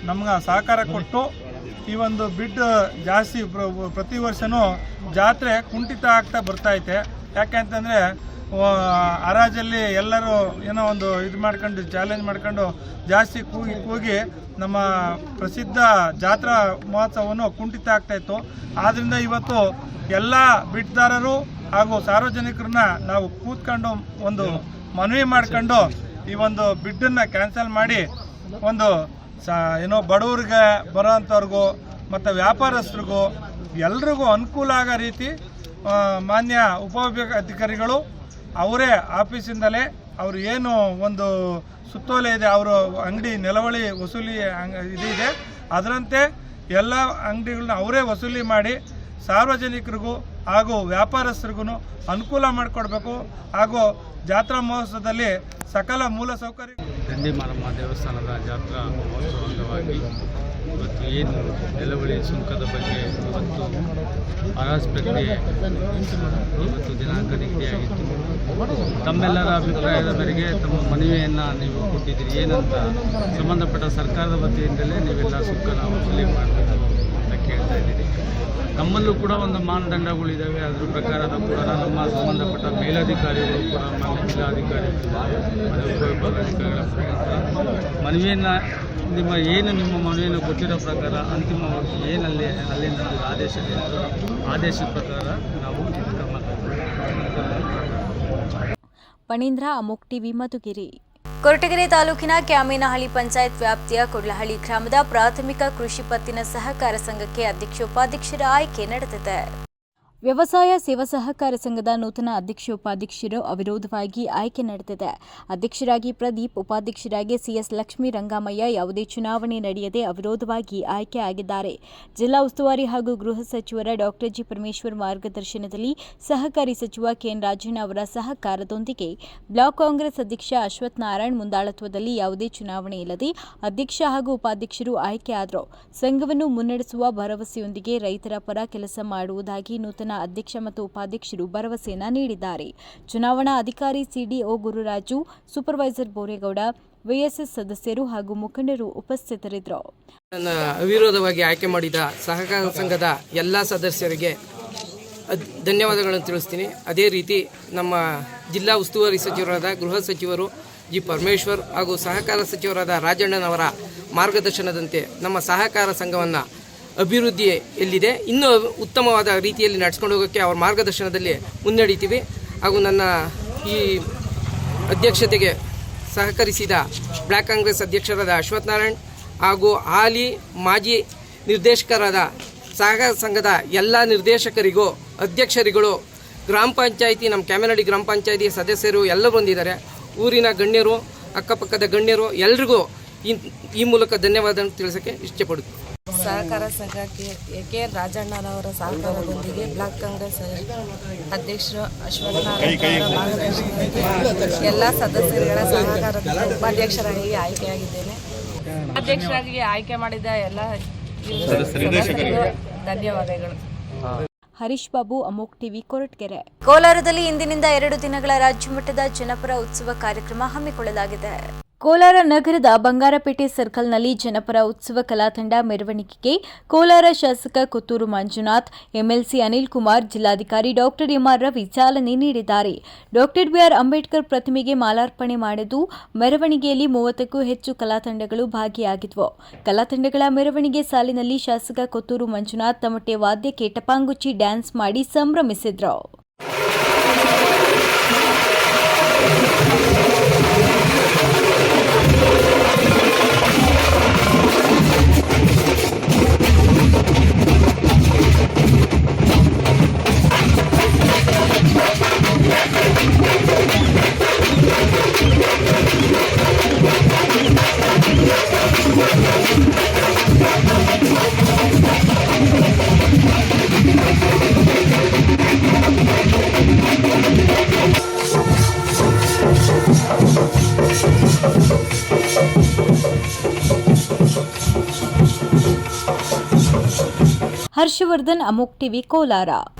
ನಮ್ಗೆ ಸಹಕಾರ ಕೊಟ್ಟು ಈ ಒಂದು ಬಿಡ್ ಜಾಸ್ತಿ ಪ್ರತಿ ವರ್ಷವೂ ಜಾತ್ರೆ ಕುಂಠಿತ ಆಗ್ತಾ ಬರ್ತೈತೆ. ಯಾಕೆ ಅಂತಂದರೆ ಹರಾಜಲ್ಲಿ ಎಲ್ಲರೂ ಏನೋ ಒಂದು ಇದು ಮಾಡ್ಕೊಂಡು ಚಾಲೆಂಜ್ ಮಾಡ್ಕೊಂಡು ಜಾಸ್ತಿ ಕೂಗಿ ನಮ್ಮ ಪ್ರಸಿದ್ಧ ಜಾತ್ರಾ ಮಹೋತ್ಸವವನ್ನು ಕುಂಠಿತ ಆಗ್ತಾಯಿತ್ತು. ಆದ್ದರಿಂದ ಇವತ್ತು ಎಲ್ಲ ಬಿಡ್ದಾರರು ಹಾಗೂ ಸಾರ್ವಜನಿಕರನ್ನ ನಾವು ಕೂತ್ಕೊಂಡು ಒಂದು ಮನವಿ ಮಾಡ್ಕೊಂಡು ಈ ಒಂದು ಬಿಡ್ಡನ್ನು ಕ್ಯಾನ್ಸಲ್ ಮಾಡಿ ಒಂದು ಏನೋ ಬಡವ್ರಿಗೆ ಬರೋವಂಥವ್ರಿಗೂ ಮತ್ತು ವ್ಯಾಪಾರಸ್ಥರಿಗೂ ಎಲ್ರಿಗೂ ಅನುಕೂಲ ಆಗೋ ರೀತಿ ಮಾನ್ಯ ಉಪವಿಭಾಗಾಧಿಕಾರಿಗಳು ಅವರೇ ಆಫೀಸಿಂದಲೇ ಅವರು ಏನು ಒಂದು ಸುತ್ತೋಲೆ ಇದೆ, ಅವರು ಅಂಗಡಿ ನೆಲವಳಿ ವಸೂಲಿ ಇದೆ, ಅದರಂತೆ ಎಲ್ಲ ಅಂಗಡಿಗಳನ್ನ ಅವರೇ ವಸೂಲಿ ಮಾಡಿ ಸಾರ್ವಜನಿಕರಿಗೂ ಹಾಗೂ ವ್ಯಾಪಾರಸ್ಥರಿಗೂ ಅನುಕೂಲ ಮಾಡಿಕೊಡ್ಬೇಕು. ಹಾಗೂ ಜಾತ್ರಾ ಮಹೋತ್ಸವದಲ್ಲಿ ಸಕಲ ಮೂಲ ಸೌಕರ್ಯ ದಂಡಿ ಮಾರಮ್ಮ ದೇವಸ್ಥಾನದ ಜಾತ್ರಾ ಮಹೋತ್ಸವ ಅಂಗವಾಗಿ ಇವತ್ತು ಏನು ನೆಲವಳಿ ಸುಂಕದ ಬಗ್ಗೆ ಇವತ್ತು ಹರಾಜು ಪ್ರಕ್ರಿಯೆ ಇವತ್ತು ದಿನಾಂಕ ನಿಗದಿಯಾಗಿತ್ತು. ತಮ್ಮೆಲ್ಲರ ಅಭಿಪ್ರಾಯದ ಮೇರೆಗೆ ತಮ್ಮ ಮನವಿಯನ್ನು ನೀವು ಕೊಟ್ಟಿದ್ದೀರಿ. ಏನಂತ ಸಂಬಂಧಪಟ್ಟ ಸರ್ಕಾರದ ವತಿಯಿಂದಲೇ ನೀವೆಲ್ಲ ಸುಂಕನ ವಸೂಲಿ ಮಾಡಬೇಕು ಅಂತ ಕೇಳ್ತಾ ಇದ್ದೀರಿ. ನಮ್ಮಲ್ಲೂ ಕೂಡ ಒಂದು ಮಾನದಂಡಗಳಿದ್ದಾವೆ. ಅದ್ರ ಪ್ರಕಾರ ಕೂಡ ನಮ್ಮ ಸಂಬಂಧಪಟ್ಟ ಮೇಲಧಿಕಾರಿಗಳು ಕೂಡ ಜಿಲ್ಲಾಧಿಕಾರಿಗಳು ಉಪವಿಭಾಗಾಧಿಕಾರಿಗಳ ಮನವಿಯನ್ನು ನಿಮ್ಮ ಮನವಿಯನ್ನು ಕೊಟ್ಟಿರೋ ಪ್ರಕಾರ ಅಂತಿಮವಾಗಿ ಏನಲ್ಲಿ ಅಲ್ಲಿಂದ ಆದೇಶ ಇದೆ, ಆದೇಶದ ಪ್ರಕಾರ ನಾವು ಕ್ರಮ ಪಣೀಂದ್ರ, ಅಮೋಕ್ ಟಿವಿ, ಮಧುಗಿರಿ. ಕೊರಟಗೆರೆ ತಾಲೂಕಿನ ಕ್ಯಾಮೇನಹಳ್ಳಿ ಪಂಚಾಯತ್ ವ್ಯಾಪ್ತಿಯ ಕೊಡ್ಲಹಳ್ಳಿ ಗ್ರಾಮದ ಪ್ರಾಥಮಿಕ ಕೃಷಿ ಪತ್ತಿನ ಸಹಕಾರ ಸಂಘಕ್ಕೆ ಅಧ್ಯಕ್ಷ-ಉಪಾಧ್ಯಕ್ಷರ ಆಯ್ಕೆ ನಡೆದಿದೆ. ವ್ಯವಸಾಯ ಸೇವಾ ಸಹಕಾರ ಸಂಘದ ನೂತನ ಅಧ್ಯಕ್ಷ-ಉಪಾಧ್ಯಕ್ಷರು ಅವಿರೋಧವಾಗಿ ಆಯ್ಕೆ ನಡೆದಿದೆ. ಅಧ್ಯಕ್ಷರಾಗಿ ಪ್ರದೀಪ್, ಉಪಾಧ್ಯಕ್ಷರಾಗಿ ಸಿಎಸ್ ಲಕ್ಷ್ಮೀ ರಂಗಮಯ್ಯ ಯಾವುದೇ ಚುನಾವಣೆ ನಡೆಯದೆ ಅವಿರೋಧವಾಗಿ ಆಯ್ಕೆ ಆಗಿದ್ದಾರೆ. ಜಿಲ್ಲಾ ಉಸ್ತುವಾರಿ ಹಾಗೂ ಗೃಹ ಸಚಿವರ ಡಾಕ್ಟರ್ ಜಿ ಪರಮೇಶ್ವರ್ ಮಾರ್ಗದರ್ಶನದಲ್ಲಿ ಸಹಕಾರಿ ಸಚಿವ ಕೆಎನ್ ರಾಜಣ್ಣ ಅವರ ಸಹಕಾರದೊಂದಿಗೆ ಬ್ಲಾಕ್ ಕಾಂಗ್ರೆಸ್ ಅಧ್ಯಕ್ಷ ಅಶ್ವಥ್ ನಾರಾಯಣ್ ಮುಂದಾಳತ್ವದಲ್ಲಿ ಯಾವುದೇ ಚುನಾವಣೆ ಇಲ್ಲದೆ ಅಧ್ಯಕ್ಷ ಹಾಗೂ ಉಪಾಧ್ಯಕ್ಷರು ಆಯ್ಕೆಯಾದರು. ಸಂಘವನ್ನು ಮುನ್ನಡೆಸುವ ಭರವಸೆಯೊಂದಿಗೆ ರೈತರ ಪರ ಕೆಲಸ ಮಾಡುವುದಾಗಿ ನೂತನ ಅಧ್ಯಕ್ಷ ಮತ್ತು ಉಪಾಧ್ಯಕ್ಷರು ಭರವಸೆಯನ್ನ ನೀಡಿದ್ದಾರೆ. ಚುನಾವಣಾ ಅಧಿಕಾರಿ ಸಿಡಿಒ ಗುರುರಾಜು, ಸೂಪರ್ವೈಸರ್ ಬೋರೇಗೌಡ, ವಿಎಸ್ಎಸ್ ಸದಸ್ಯರು ಹಾಗೂ ಮುಖಂಡರು ಉಪಸ್ಥಿತರಿದ್ದರು. ಅವಿರೋಧವಾಗಿ ಆಯ್ಕೆ ಮಾಡಿದ ಸಹಕಾರ ಸಂಘದ ಎಲ್ಲ ಸದಸ್ಯರಿಗೆ ಧನ್ಯವಾದಗಳನ್ನು ತಿಳಿಸ್ತೀನಿ. ಅದೇ ರೀತಿ ನಮ್ಮ ಜಿಲ್ಲಾ ಉಸ್ತುವಾರಿ ಸಚಿವರಾದ ಗೃಹ ಸಚಿವರು ಜಿ ಪರಮೇಶ್ವರ್ ಹಾಗೂ ಸಹಕಾರ ಸಚಿವರಾದ ರಾಜಣ್ಣನವರ ಮಾರ್ಗದರ್ಶನದಂತೆ ನಮ್ಮ ಸಹಕಾರ ಸಂಘವನ್ನು ಅಭಿವೃದ್ಧಿ ಎಲ್ಲಿದೆ ಇನ್ನೂ ಉತ್ತಮವಾದ ರೀತಿಯಲ್ಲಿ ನಡೆಸ್ಕೊಂಡು ಹೋಗೋಕ್ಕೆ ಅವರ ಮಾರ್ಗದರ್ಶನದಲ್ಲಿ ಮುನ್ನಡೀತೀವಿ. ಹಾಗೂ ನನ್ನ ಈ ಅಧ್ಯಕ್ಷತೆಗೆ ಸಹಕರಿಸಿದ ಬ್ಲಾಕ್ ಕಾಂಗ್ರೆಸ್ ಅಧ್ಯಕ್ಷರಾದ ಅಶ್ವಥ್ ನಾರಾಯಣ್ ಹಾಗೂ ಹಾಲಿ ಮಾಜಿ ನಿರ್ದೇಶಕರಾದ ಸಹಕಾರ ಸಂಘದ ಎಲ್ಲ ನಿರ್ದೇಶಕರಿಗೂ ಅಧ್ಯಕ್ಷರುಗಳು, ಗ್ರಾಮ ಪಂಚಾಯಿತಿ ನಮ್ಮ ಕ್ಯಾಮೇನಹಳ್ಳಿ ಗ್ರಾಮ ಪಂಚಾಯಿತಿ ಸದಸ್ಯರು ಎಲ್ಲರೂ ಬಂದಿದ್ದಾರೆ. ಊರಿನ ಗಣ್ಯರು, ಅಕ್ಕಪಕ್ಕದ ಗಣ್ಯರು ಎಲ್ರಿಗೂ ಈ ಮೂಲಕ ಧನ್ಯವಾದ ತಿಳಿಸೋಕ್ಕೆ ಇಷ್ಟಪಡುತ್ತೆ. ಸಹಕಾರ ಸಂಘಕ್ಕೆ ಕೆ ರಾಜಣ್ಣನವರ ಸಹಕಾರದೊಂದಿಗೆ ಬ್ಲಾಕ್ ಕಾಂಗ್ರೆಸ್ ಅಧ್ಯಕ್ಷರು ಅಶ್ವಥ್ ನಾರಾಯಣ ಎಲ್ಲ ಸದಸ್ಯರುಗಳ ಸಹಕಾರದಿಂದ ಉಪಾಧ್ಯಕ್ಷರಾಗಿ ಆಯ್ಕೆಯಾಗಿದ್ದೇನೆ. ಅಧ್ಯಕ್ಷರಾಗಿ ಆಯ್ಕೆ ಮಾಡಿದ ಎಲ್ಲ ಧನ್ಯವಾದಗಳು. ಹರೀಶ್ ಬಾಬು, ಅಮೋಕ್ ಟಿವಿ, ಕೊರಟಗೆರೆ. ಕೋಲಾರದಲ್ಲಿ ಇಂದಿನಿಂದ 2 ದಿನಗಳ ರಾಜ್ಯಮಟ್ಟದ ಜನಪರ ಉತ್ಸವ ಕಾರ್ಯಕ್ರಮ ಹಮ್ಮಿಕೊಳ್ಳಲಾಗಿದೆ. ಕೋಲಾರ ನಗರದ ಬಂಗಾರಪೇಟೆ ಸರ್ಕಲ್ನಲ್ಲಿ ಜನಪರ ಉತ್ಸವ ಕಲಾತಂಡ ಮೆರವಣಿಗೆಗೆ ಕೋಲಾರ ಶಾಸಕ ಕೊತ್ತೂರು ಮಂಜುನಾಥ್, ಎಂಎಲ್ಸಿ ಅನಿಲ್ ಕುಮಾರ್, ಜಿಲ್ಲಾಧಿಕಾರಿ ಡಾಕ್ಟರ್ ಎಂಆರ್ ರವಿ ಚಾಲನೆ ನೀಡಿದ್ದಾರೆ. ಡಾಕ್ಟರ್ ಬಿಆರ್ ಅಂಬೇಡ್ಕರ್ ಪ್ರತಿಮೆಗೆ ಮಾಲಾರ್ಪಣೆ ಮಾಡಿದ್ದು, ಮೆರವಣಿಗೆಯಲ್ಲಿ 30ಕ್ಕೂ ಹೆಚ್ಚು ಕಲಾತಂಡಗಳು ಭಾಗಿಯಾಗಿದ್ವು. ಕಲಾತಂಡಗಳ ಮೆರವಣಿಗೆ ಸಾಲಿನಲ್ಲಿ ಶಾಸಕ ಕೊತ್ತೂರು ಮಂಜುನಾಥ್ ತಮಟೆ ವಾದ್ಯಕ್ಕೆ ಟಪಾಂಗುಚ್ಚಿ ಡ್ಯಾನ್ಸ್ ಮಾಡಿ ಸಂಭ್ರಮಿಸಿದ್ರು. ಹರ್ಷವರ್ಧನ್, ಅಮೋಕ್ ಟಿವಿ, ಕೋಲಾರ.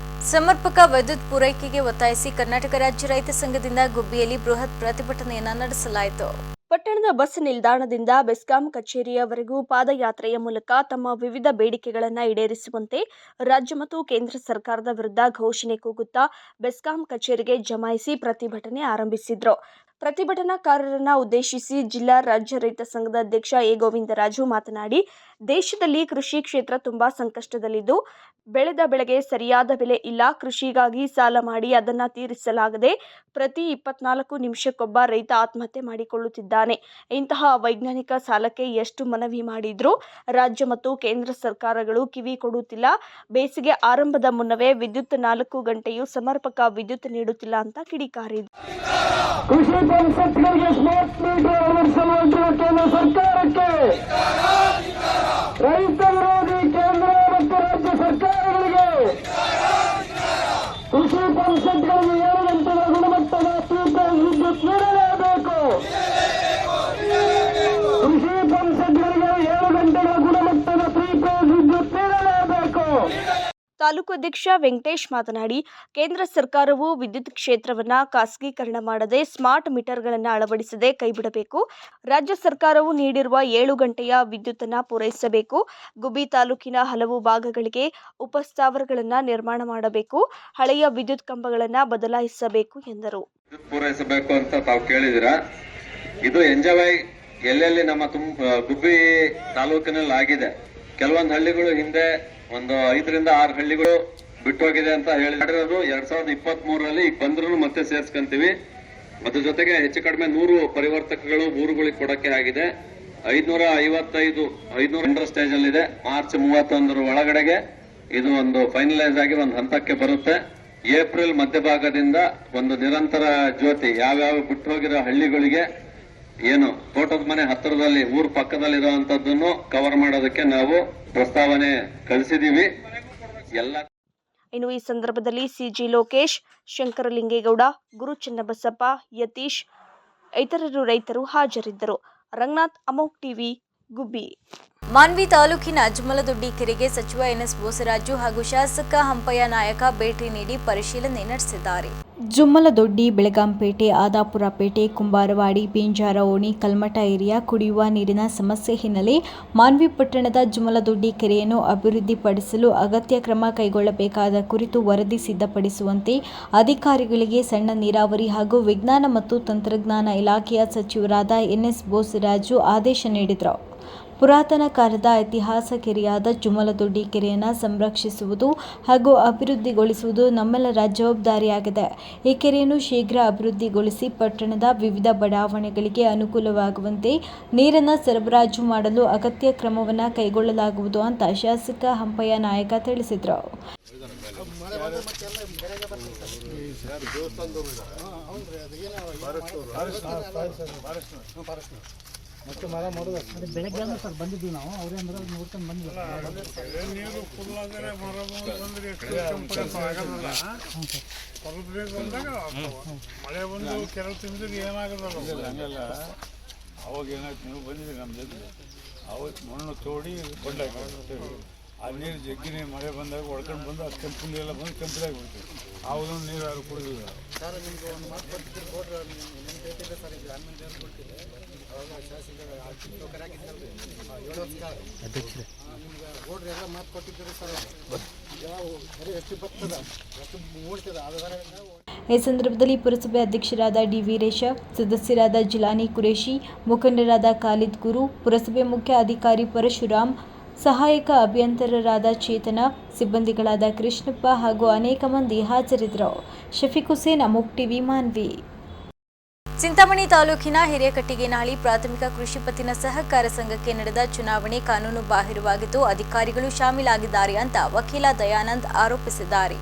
ಸಮರ್ಪಕ ವಿದ್ಯುತ್ ಪೂರೈಕೆಗೆ ಒತ್ತಾಯಿಸಿ ಕರ್ನಾಟಕ ರಾಜ್ಯ ರೈತ ಸಂಘದಿಂದ ಗುಬ್ಬಿಯಲ್ಲಿ ಬೃಹತ್ ಪ್ರತಿಭಟನೆಯನ್ನು ನಡೆಸಲಾಯಿತು. ಪಟ್ಟಣದ ಬಸ್ ನಿಲ್ದಾಣದಿಂದ ಬೆಸ್ಕಾಂ ಕಚೇರಿಯವರೆಗೂ ಪಾದಯಾತ್ರೆಯ ಮೂಲಕ ತಮ್ಮ ವಿವಿಧ ಬೇಡಿಕೆಗಳನ್ನು ಈಡೇರಿಸುವಂತೆ ರಾಜ್ಯ ಮತ್ತು ಕೇಂದ್ರ ಸರ್ಕಾರದ ವಿರುದ್ಧ ಘೋಷಣೆ ಕೂಗುತ್ತಾ ಬೆಸ್ಕಾಂ ಕಚೇರಿಗೆ ಜಮಾಯಿಸಿ ಪ್ರತಿಭಟನೆ ಆರಂಭಿಸಿದ್ರು. ಪ್ರತಿಭಟನಾಕಾರರನ್ನು ಉದ್ದೇಶಿಸಿ ಜಿಲ್ಲಾ ರಾಜ್ಯ ರೈತ ಸಂಘದ ಅಧ್ಯಕ್ಷ ಎ ಗೋವಿಂದರಾಜು ಮಾತನಾಡಿ, ದೇಶದಲ್ಲಿ ಕೃಷಿ ಕ್ಷೇತ್ರ ತುಂಬಾ ಸಂಕಷ್ಟದಲ್ಲಿದ್ದು, ಬೆಳೆದ ಬೆಳೆಗೆ ಸರಿಯಾದ ಬೆಲೆ ಇಲ್ಲ. ಕೃಷಿಗಾಗಿ ಸಾಲ ಮಾಡಿ ಅದನ್ನು ತೀರಿಸಲಾಗದೆ ಪ್ರತಿ 24 ನಿಮಿಷಕ್ಕೊಬ್ಬ ರೈತ ಆತ್ಮಹತ್ಯೆ ಮಾಡಿಕೊಳ್ಳುತ್ತಿದ್ದಾನೆ. ಇಂತಹ ವೈಜ್ಞಾನಿಕ ಸಾಲಕ್ಕೆ ಎಷ್ಟು ಮನವಿ ಮಾಡಿದ್ರೂ ರಾಜ್ಯ ಮತ್ತು ಕೇಂದ್ರ ಸರ್ಕಾರಗಳು ಕಿವಿ ಕೊಡುತ್ತಿಲ್ಲ. ಬೇಸಿಗೆ ಆರಂಭದ ಮುನ್ನವೇ ವಿದ್ಯುತ್ 4 ಗಂಟೆಯೂ ಸಮರ್ಪಕ ವಿದ್ಯುತ್ ನೀಡುತ್ತಿಲ್ಲ ಅಂತ ಕಿಡಿಕಾರಿದರು. ಕೃಷಿ ಪಂಚಾಯತ್ಗಳಿಗೆ ಸ್ಮಾರ್ಟ್ ಮೀಟರ್ ಅಳವಡಿಸಲಾಗಿರುವ ಕೇಂದ್ರ ಸರ್ಕಾರಕ್ಕೆ, ರೈತ ವಿರೋಧಿ ಕೇಂದ್ರ ಮತ್ತು ರಾಜ್ಯ ಸರ್ಕಾರಗಳಿಗೆ, ಕೃಷಿ ಪಂಚಾಯತ್ಗಳಿಗೆ 7 ಗಂಟೆಗಳ ಗುಣಮಟ್ಟದ ಪ್ರೀಪೇಡ್ ವಿದ್ಯುತ್ ನೀಡಲೇಬೇಕು. ಕೃಷಿ ಪಂಚಾಯತ್ಗಳಿಗೆ 7 ಗಂಟೆಗಳ ಗುಣಮಟ್ಟದ ಪ್ರೀಪೇಡ್ ವಿದ್ಯುತ್ ನೀಡಲೇಬೇಕು. ತಾಲೂಕು ಅಧ್ಯಕ್ಷ ವೆಂಕಟೇಶ್ ಮಾತನಾಡಿ, ಕೇಂದ್ರ ಸರ್ಕಾರವು ವಿದ್ಯುತ್ ಕ್ಷೇತ್ರವನ್ನು ಖಾಸಗೀಕರಣ ಮಾಡದೆ ಸ್ಮಾರ್ಟ್ ಮೀಟರ್ಗಳನ್ನು ಅಳವಡಿಸದೆ ಕೈಬಿಡಬೇಕು. ರಾಜ್ಯ ಸರ್ಕಾರವು ನೀಡಿರುವ 7 ಗಂಟೆಯ ವಿದ್ಯುತ್ತನ್ನು ಪೂರೈಸಬೇಕು. ಗುಬ್ಬಿ ತಾಲೂಕಿನ ಹಲವು ಭಾಗಗಳಿಗೆ ಉಪಸ್ಥಾವರಗಳನ್ನು ನಿರ್ಮಾಣ ಮಾಡಬೇಕು. ಹಳೆಯ ವಿದ್ಯುತ್ ಕಂಬಗಳನ್ನು ಬದಲಾಯಿಸಬೇಕು ಎಂದರು. ವಿದ್ಯುತ್ ಪೂರೈಸಬೇಕು ಅಂತ ತಾವು ಕೇಳಿದಿರಾ. ಇದು ಎಂಜಾಯ್ ಎಲ್ಲೆಲ್ಲಿ ನಮ್ಮ ಗುಬ್ಬಿ ತಾಲೂಕಿನಲ್ಲಿ ಆಗಿದೆ. ಕೆಲವೊಂದು ಹಳ್ಳಿಗಳು ಹಿಂದೆ ಒಂದು 5 ರಿಂದ 6 ಹಳ್ಳಿಗಳು ಬಿಟ್ಟೋಗಿದೆ ಅಂತ ಹೇಳಿರೋದು 2023ರಲ್ಲಿ ಈಗ ಬಂದ್ರು ಮತ್ತೆ ಸೇರ್ಸ್ಕೊಂತೀವಿ. ಅದ್ರ ಜೊತೆಗೆ ಹೆಚ್ಚು ಕಡಿಮೆ 100 ಪರಿವರ್ತಕಗಳು ಊರುಗಳಿಗೆ ಕೊಡಕ್ಕೆ ಆಗಿದೆ. 555 ಸ್ಟೇಜ್ ಅಲ್ಲಿ ಇದೆ. ಮಾರ್ಚ್ 31 ಒಳಗಡೆಗೆ ಇದು ಒಂದು ಫೈನಲೈಸ್ ಆಗಿ ಒಂದು ಹಂತಕ್ಕೆ ಬರುತ್ತೆ. ಏಪ್ರಿಲ್ ಮಧ್ಯಭಾಗದಿಂದ ಒಂದು ನಿರಂತರ ಜ್ಯೋತಿ ಯಾವ್ಯಾವ ಬಿಟ್ಟು ಹೋಗಿರೋ ಹಳ್ಳಿಗಳಿಗೆ ಏನು ತೋಟದ ಮನೆ ಹತ್ತಿರದಲ್ಲಿ ಊರ್ ಪಕ್ಕದಲ್ಲಿರುವಂತದ್ದನ್ನು ಕವರ್ ಮಾಡೋದಕ್ಕೆ ನಾವು ಪ್ರಸ್ತಾವನೆ ಕಳಿಸಿದೀವಿ. ಇನ್ನು ಈ ಸಂದರ್ಭದಲ್ಲಿ ಸಿಜಿ ಲೋಕೇಶ್, ಶಂಕರಲಿಂಗೇಗೌಡ, ಗುರು ಚನ್ನಬಸಪ್ಪ, ಯತೀಶ್ ಇತರರು ರೈತರು ಹಾಜರಿದ್ದರು. ರಂಗನಾಥ್, ಅಮೋಕ್ ಟಿವಿ, ಗುಬ್ಬಿ. ಮಾನ್ವಿ ತಾಲೂಕಿನ ಜುಮ್ಮಲದೊಡ್ಡಿ ಕೆರೆಗೆ ಸಚಿವ ಎನ್ಎಸ್ ಬೋಸರಾಜು ಹಾಗೂ ಶಾಸಕ ಹಂಪಯ್ಯ ನಾಯಕ ಭೇಟಿ ನೀಡಿ ಪರಿಶೀಲನೆ ನಡೆಸಿದ್ದಾರೆ. ಜುಮ್ಮಲದೊಡ್ಡಿ, ಬೆಳಗಾಂಪೇಟೆ, ಆದಾಪುರಪೇಟೆ, ಕುಂಬಾರವಾಡಿ, ಪಿಂಜಾರ ಓಣಿ, ಕಲ್ಮಠ ಏರಿಯಾ ಕುಡಿಯುವ ನೀರಿನ ಸಮಸ್ಯೆ ಹಿನ್ನೆಲೆ ಮಾನ್ವಿ ಪಟ್ಟಣದ ಜುಮ್ಮಲದೊಡ್ಡಿ ಕೆರೆಯನ್ನು ಅಭಿವೃದ್ಧಿಪಡಿಸಲು ಅಗತ್ಯ ಕ್ರಮ ಕೈಗೊಳ್ಳಬೇಕಾದ ಕುರಿತು ವರದಿ ಸಿದ್ಧಪಡಿಸುವಂತೆ ಅಧಿಕಾರಿಗಳಿಗೆ ಸಣ್ಣ ನೀರಾವರಿ ಹಾಗೂ ವಿಜ್ಞಾನ ಮತ್ತು ತಂತ್ರಜ್ಞಾನ ಇಲಾಖೆಯ ಸಚಿವರಾದ ಎನ್ಎಸ್ ಬೋಸರಾಜು ಆದೇಶ ನೀಡಿದರು. ಪುರಾತನ ಕಾಲದ ಇತಿಹಾಸ ಕೆರೆಯಾದ ಜುಮ್ಮಲದೊಡ್ಡಿ ಕೆರೆಯನ್ನು ಸಂರಕ್ಷಿಸುವುದು ಹಾಗೂ ಅಭಿವೃದ್ಧಿಗೊಳಿಸುವುದು ನಮ್ಮೆಲ್ಲರ ಜವಾಬ್ದಾರಿಯಾಗಿದೆ. ಈ ಕೆರೆಯನ್ನು ಶೀಘ್ರ ಅಭಿವೃದ್ಧಿಗೊಳಿಸಿ ಪಟ್ಟಣದ ವಿವಿಧ ಬಡಾವಣೆಗಳಿಗೆ ಅನುಕೂಲವಾಗುವಂತೆ ನೀರನ್ನು ಸರಬರಾಜು ಮಾಡಲು ಅಗತ್ಯ ಕ್ರಮವನ್ನು ಕೈಗೊಳ್ಳಲಾಗುವುದು ಅಂತ ಶಾಸಕ ಹಂಪಯ್ಯ ನಾಯಕ ತಿಳಿಸಿದರು. ಮತ್ತೆ ಮರ ಮಾಡೋದು ಬೆಳಗ್ಗೆ ಸರ್ ಬಂದಿದ್ವಿ ನಾವು. ಅವರೇ ಅಂದ್ರೆ ನೋಡ್ಕೊಂಡು ಬಂದಿಲ್ಲ. ನೀರು ಫುಲ್ ಆದರೆ ಮರ ಬಂದರೆ ಆಗೋದಿಲ್ಲ. ಮಳೆ ಬಂದು ಕೆರೆ ತುಂಬಿದ್ರೆ ಏನಾಗೋದಲ್ಲ. ಹಂಗಲ್ಲ, ಅವಾಗ ಏನಾಯ್ತು, ನೀವು ಬಂದಿದ್ದೀರಿ ನಮ್ಮ ಜೊತೆ. ಅವತ್ತು ಮಣ್ಣು ತೋಡಿ ಕೊಂಡಾಗ ಆ ನೀರು ಜಗ್ಗಿನೇ ಮಳೆ ಬಂದಾಗ ಹೊಡ್ಕೊಂಡು ಬಂದು ಅದು ಕೆಂಪುಲಿ ಎಲ್ಲ ಬಂದು ಕೆಂಪುಲಾಗಿ ಬಿಡ್ತೀವಿ. ಯಾವುದೊಂದು ನೀರು ಯಾರು ಕುಡಿದಿಲ್ಲ. ಸರ್ ನಿಮಗೆ ಒಂದು ಮಾತು ಕೊಟ್ಟಿದ್ರು ಕೊಡ್ರೆ ನಿಮ್ಮ ಹೇಳ್ತಿದ್ದೆ ಸರ್, ಇದು ಹನ್ನೊಂದು ಏನು ಕೊಡ್ತಿದ್ದೆ ಅವಾಗ ಶಾಸಕರು 7 ವರ್ಷ ಅಧ್ಯಕ್ಷರೇ ನಿಮ್ಗೆ ರೋಡ್ರಿ ಎಲ್ಲ ಮಾತು ಕೊಟ್ಟಿದ್ದೀರಿ ಸರ್. ಯಾವ ಬರೀ ಎಷ್ಟು ಬರ್ತದ ಎಷ್ಟು ಮೂಡ್ತದ ಅದರ. ಈ ಸಂದರ್ಭದಲ್ಲಿ ಪುರಸಭೆ ಅಧ್ಯಕ್ಷರಾದ ಡಿ ವೀರೇಶ, ಸದಸ್ಯರಾದ ಜಿಲಾನಿ ಕುರೇಶಿ, ಮುಖಂಡರಾದ ಖಾಲಿದ್ ಗುರು, ಪುರಸಭೆ ಮುಖ್ಯ ಅಧಿಕಾರಿ ಪರಶುರಾಮ್, ಸಹಾಯಕ ಅಭಿಯಂತರರಾದ ಚೇತನ, ಸಿಬ್ಬಂದಿಗಳಾದ ಕೃಷ್ಣಪ್ಪ ಹಾಗೂ ಅನೇಕ ಮಂದಿ ಹಾಜರಿದ್ದರು. ಶಫೀಕ್ ಹುಸೇನ್, ಅಮೋಕ್ ಟಿವಿ, ಮಾನ್ವಿ. ಚಿಂತಾಮಣಿ ತಾಲೂಕಿನ ಹಿರೇಕಟ್ಟಿಗೇನಹಳ್ಳಿ ಪ್ರಾಥಮಿಕ ಕೃಷಿ ಪತ್ತಿನ ಸಹಕಾರ ಸಂಘಕ್ಕೆ ನಡೆದ ಚುನಾವಣೆ ಕಾನೂನು ಬಾಹಿರವಾಗಿದ್ದು ಅಧಿಕಾರಿಗಳು ಶಾಮೀಲಾಗಿದ್ದಾರೆ ಅಂತ ವಕೀಲ ದಯಾನಂದ್ ಆರೋಪಿಸಿದ್ದಾರೆ.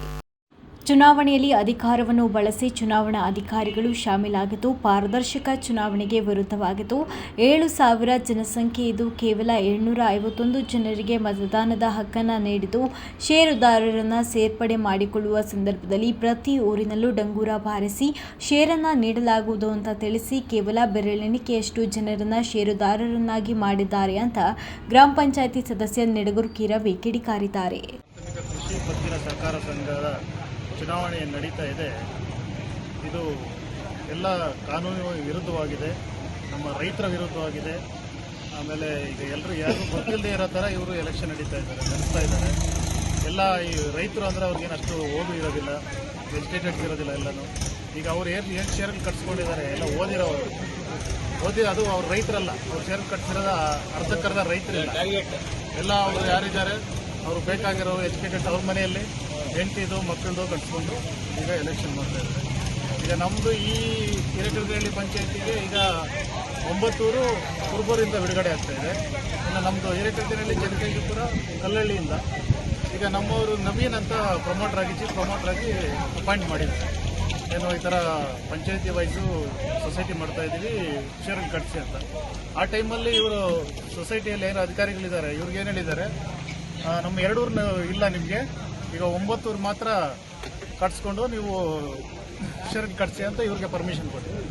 ಚುನಾವಣೆಯಲ್ಲಿ ಅಧಿಕಾರವನ್ನು ಬಳಸಿ ಚುನಾವಣಾ ಅಧಿಕಾರಿಗಳು ಶಾಮೀಲಾಗಿದ್ದು ಪಾರದರ್ಶಕ ಚುನಾವಣೆಗೆ ವಿರುದ್ಧವಾಗಿದ್ದು 7,000 ಜನಸಂಖ್ಯೆ ಇದು ಕೇವಲ 751 ಜನರಿಗೆ ಮತದಾನದ ಹಕ್ಕನ್ನು ನೀಡಿದ್ದು ಷೇರುದಾರರನ್ನು ಸೇರ್ಪಡೆ ಮಾಡಿಕೊಳ್ಳುವ ಸಂದರ್ಭದಲ್ಲಿ ಪ್ರತಿ ಊರಿನಲ್ಲೂ ಡಂಗೂರ ಬಾರಿಸಿ ಷೇರನ್ನು ನೀಡಲಾಗುವುದು ಅಂತ ತಿಳಿಸಿ ಕೇವಲ ಬೆರಳೆಣಿಕೆಯಷ್ಟು ಜನರನ್ನು ಷೇರುದಾರರನ್ನಾಗಿ ಮಾಡಿದ್ದಾರೆ ಅಂತ ಗ್ರಾಮ ಪಂಚಾಯಿತಿ ಸದಸ್ಯ ನಿಡಗೂರು ಕೀರವಿ ಕಿಡಿಕಾರಿದ್ದಾರೆ. ಕೃಷಿ ಪತ್ತಿನ ಸಹಕಾರ ಸಂಘದ ಚುನಾವಣೆ ನಡೀತಾ ಇದೆ. ಇದು ಎಲ್ಲ ಕಾನೂನು ವಿರುದ್ಧವಾಗಿದೆ, ನಮ್ಮ ರೈತರ ವಿರುದ್ಧವಾಗಿದೆ. ಆಮೇಲೆ ಈಗ ಎಲ್ಲರೂ ಯಾರು ಗೊತ್ತಿಲ್ಲದೆ ಇರೋ ಥರ ಇವರು ಎಲೆಕ್ಷನ್ ನಡೆಸ್ತಾ ಇದ್ದಾರೆ. ಎಲ್ಲ ಈ ರೈತರು ಅಂದರೆ ಅವ್ರಿಗೇನು ಅಷ್ಟು ಓದು ಇರೋದಿಲ್ಲ, ಎಜುಕೇಟೆಡ್ ಇರೋದಿಲ್ಲ ಎಲ್ಲನೂ. ಈಗ ಅವ್ರು ಏನು ಶೇರ್ಗಳು ಕಟ್ಸ್ಕೊಂಡಿದ್ದಾರೆ ಎಲ್ಲ ಓದಿ ಅದು ಅವ್ರ ರೈತರಲ್ಲ, ಅವ್ರು ಶೇರ್ ಕಟ್ಸಿರೋದು ಅರ್ಧಕ್ಕರ್ಧ ರೈತರಿಲ್ಲ. ಎಲ್ಲ ಅವರು ಯಾರಿದ್ದಾರೆ ಅವರು ಬೇಕಾಗಿರೋ ಎಜುಕೇಟೆಡ್ ಅವ್ರ ಮನೆಯಲ್ಲಿ ಹೆಂಡತಿದು ಮಕ್ಕಳದು ಕಟ್ಸ್ಕೊಂಡು ಈಗ ಎಲೆಕ್ಷನ್ ಮಾಡ್ತಾ ಇದ್ದಾರೆ. ಈಗ ನಮ್ಮದು ಈ ಹಿರೇಕಟ್ಟಿಗೇನಹಳ್ಳಿ ಪಂಚಾಯತಿಗೆ ಈಗ 9 ಊರು ಕುರುಬೂರಿಂದ ಬಿಡುಗಡೆ ಆಗ್ತಾಯಿದೆ. ಇನ್ನು ನಮ್ಮದು ಹಿರೇಕಟ್ಟಿಗೇನಹಳ್ಳಿ ಜನಕೇಶಪುರ ಕಲ್ಲಹಳ್ಳಿಯಿಂದ ಈಗ ನಮ್ಮವರು ನವೀನ್ ಅಂತ ಚೀಫ್ ಪ್ರಮೋಟರ್ ಆಗಿ ಅಪಾಯಿಂಟ್ ಮಾಡಿದ್ದಾರೆ. ಏನೋ ಈ ಥರ ಪಂಚಾಯತಿ ವೈಸು ಸೊಸೈಟಿ ಮಾಡ್ತಾಯಿದ್ದೀವಿ ಶೇರ್ಗಳು ಕಟ್ಸಿ ಅಂತ. ಆ ಟೈಮಲ್ಲಿ ಇವರು ಸೊಸೈಟಿಯಲ್ಲಿ ಏನು ಅಧಿಕಾರಿಗಳಿದ್ದಾರೆ ಇವ್ರಿಗೆ ಏನು ಹೇಳಿದ್ದಾರೆ, ನಮ್ಮ 2 ಊರು ಇಲ್ಲ ನಿಮಗೆ, ಈಗ 9 ಊರು ಮಾತ್ರ ಕಟ್ಸ್ಕೊಂಡು ನೀವು ಶೇರ್ಗಳು ಕಟ್ಸಿ ಅಂತ ಇವ್ರಿಗೆ ಪರ್ಮಿಷನ್ ಕೊಟ್ಟಿದ್ದಾರೆ.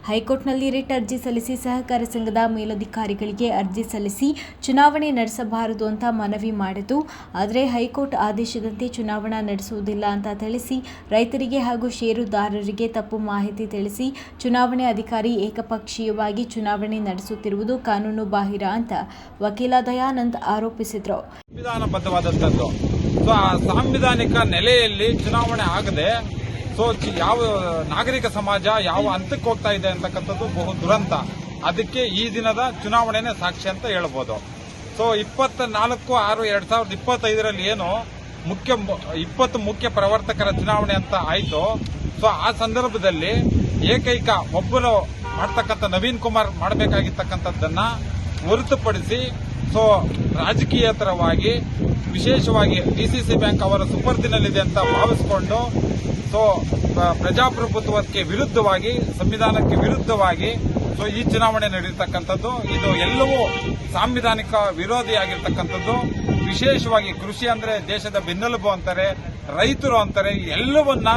ಹೈಕೋರ್ಟ್ನಲ್ಲಿ ರಿಟ್ ಅರ್ಜಿ ಸಲ್ಲಿಸಿ ಸಹಕಾರ ಸಂಘದ ಮೇಲಧಿಕಾರಿಗಳಿಗೆ ಅರ್ಜಿ ಸಲ್ಲಿಸಿ ಚುನಾವಣೆ ನಡೆಸಬಾರದು ಅಂತ ಮನವಿ ಮಾಡಿತು. ಆದರೆ ಹೈಕೋರ್ಟ್ ಆದೇಶದಂತೆ ಚುನಾವಣಾ ನಡೆಸುವುದಿಲ್ಲ ಅಂತ ತಿಳಿಸಿ ರೈತರಿಗೆ ಹಾಗೂ ಷೇರುದಾರರಿಗೆ ತಪ್ಪು ಮಾಹಿತಿ ತಿಳಿಸಿ ಚುನಾವಣೆ ಅಧಿಕಾರಿ ಏಕಪಕ್ಷೀಯವಾಗಿ ಚುನಾವಣೆ ನಡೆಸುತ್ತಿರುವುದು ಕಾನೂನು ಬಾಹಿರ ಅಂತ ವಕೀಲ ದಯಾನಂದ್ ಆರೋಪಿಸಿದರು. ಸಂವಿಧಾನಬದ್ಧವಾದಂಥದ್ದು. ಸೊ ಆ ಸಾಂವಿಧಾನಿಕ ನೆಲೆಯಲ್ಲಿ ಚುನಾವಣೆ ಆಗದೆ ಯಾವ ನಾಗರಿಕ ಸಮಾಜ ಯಾವ ಹಂತಕ್ಕೆ ಹೋಗ್ತಾ ಇದೆ ಅಂತಕ್ಕಂಥದ್ದು ಬಹು ದುರಂತ. ಅದಕ್ಕೆ ಈ ದಿನದ ಚುನಾವಣೆನೇ ಸಾಕ್ಷಿ ಅಂತ ಹೇಳ್ಬೋದು. ಸೊ 24/6/2025 ಏನು 20 ಮುಖ್ಯ ಪ್ರವರ್ತಕರ ಚುನಾವಣೆ ಅಂತ ಆಯಿತು. ಸೊ ಆ ಸಂದರ್ಭದಲ್ಲಿ ಏಕೈಕ ಒಬ್ಬರು ಮಾಡ್ತಕ್ಕಂಥ ನವೀನ್ ಕುಮಾರ್ ಮಾಡಬೇಕಾಗಿರ್ತಕ್ಕಂಥದ್ದನ್ನ ಹೊರತುಪಡಿಸಿ ಸೊ ರಾಜಕೀಯೇತರವಾಗಿ ವಿಶೇಷವಾಗಿ ಡಿಸಿಸಿ ಬ್ಯಾಂಕ್ ಅವರ ಸುಪರ್ದಿನಲ್ಲಿದೆ ಅಂತ ಭಾವಿಸಿಕೊಂಡು ಸೊ ಪ್ರಜಾಪ್ರಭುತ್ವಕ್ಕೆ ವಿರುದ್ಧವಾಗಿ ಸಂವಿಧಾನಕ್ಕೆ ವಿರುದ್ಧವಾಗಿ ಸೊ ಈ ಚುನಾವಣೆ ನಡೆಯತಕ್ಕಂಥದ್ದು ಇದು ಎಲ್ಲವೂ ಸಾಂವಿಧಾನಿಕ ವಿರೋಧಿಯಾಗಿರ್ತಕ್ಕಂಥದ್ದು. ವಿಶೇಷವಾಗಿ ಕೃಷಿ ಅಂದ್ರೆ ದೇಶದ ಬೆನ್ನೆಲುಬು ಅಂತಾರೆ, ರೈತರು ಅಂತಾರೆ, ಎಲ್ಲವನ್ನ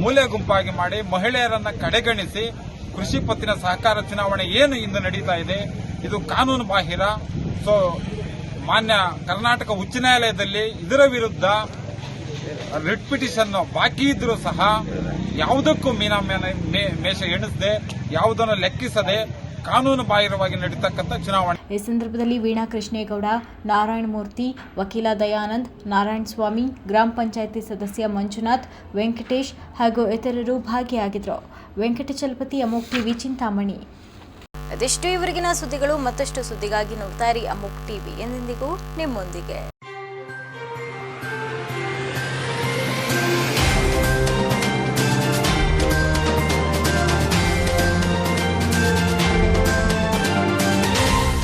ಮೂಲೆ ಗುಂಪಾಗಿ ಮಾಡಿ ಮಹಿಳೆಯರನ್ನ ಕಡೆಗಣಿಸಿ ಕೃಷಿ ಪತ್ತಿನ ಸಹಕಾರ ಚುನಾವಣೆ ಏನು ಇಂದು ನಡೀತಾ ಇದೆ ಇದು ಕಾನೂನು ಬಾಹಿರ. ಸೊ ಮಾನ್ಯ ಕರ್ನಾಟಕ ಉಚ್ಚ ನ್ಯಾಯಾಲಯದಲ್ಲಿ ಇದರ ವಿರುದ್ಧ ರಿಟ್ ಪಿಟಿಷನ್ ಬಾಕಿ ಇದ್ರೂ ಸಹ ಯಾವುದಕ್ಕೂ ಮೇಷ ಎಣಿಸದೆ ಯಾವುದನ್ನು ಲೆಕ್ಕಿಸದೆ ಕಾನೂನು ಬಾಹಿರವಾಗಿ ನಡೀತಕ್ಕಂಥ ಚುನಾವಣೆ. ಈ ಸಂದರ್ಭದಲ್ಲಿ ವೀಣಾ ಕೃಷ್ಣೇಗೌಡ, ನಾರಾಯಣ ಮೂರ್ತಿ, ವಕೀಲ ದಯಾನಂದ್, ನಾರಾಯಣ ಸ್ವಾಮಿ, ಗ್ರಾಮ ಪಂಚಾಯಿತಿ ಸದಸ್ಯ ಮಂಜುನಾಥ್, ವೆಂಕಟೇಶ್ ಹಾಗೂ ಇತರರು ಭಾಗಿಯಾಗಿದ್ದರು. ವೆಂಕಟಚಲಪತಿ, ಅಮೋಕ್ ಟಿವಿ, ಚಿಂತಾಮಣಿ. ಅದೆಷ್ಟು ಇವರಿಗಿನ ಸುದ್ದಿಗಳು. ಮತ್ತಷ್ಟು ಸುದ್ದಿಗಾಗಿ ನೋಡ್ತಾ ಇರಿ ಅಮೋಕ್ ಟಿವಿ, ಎಂದೆಂದಿಗೂ ನಿಮ್ಮೊಂದಿಗೆ.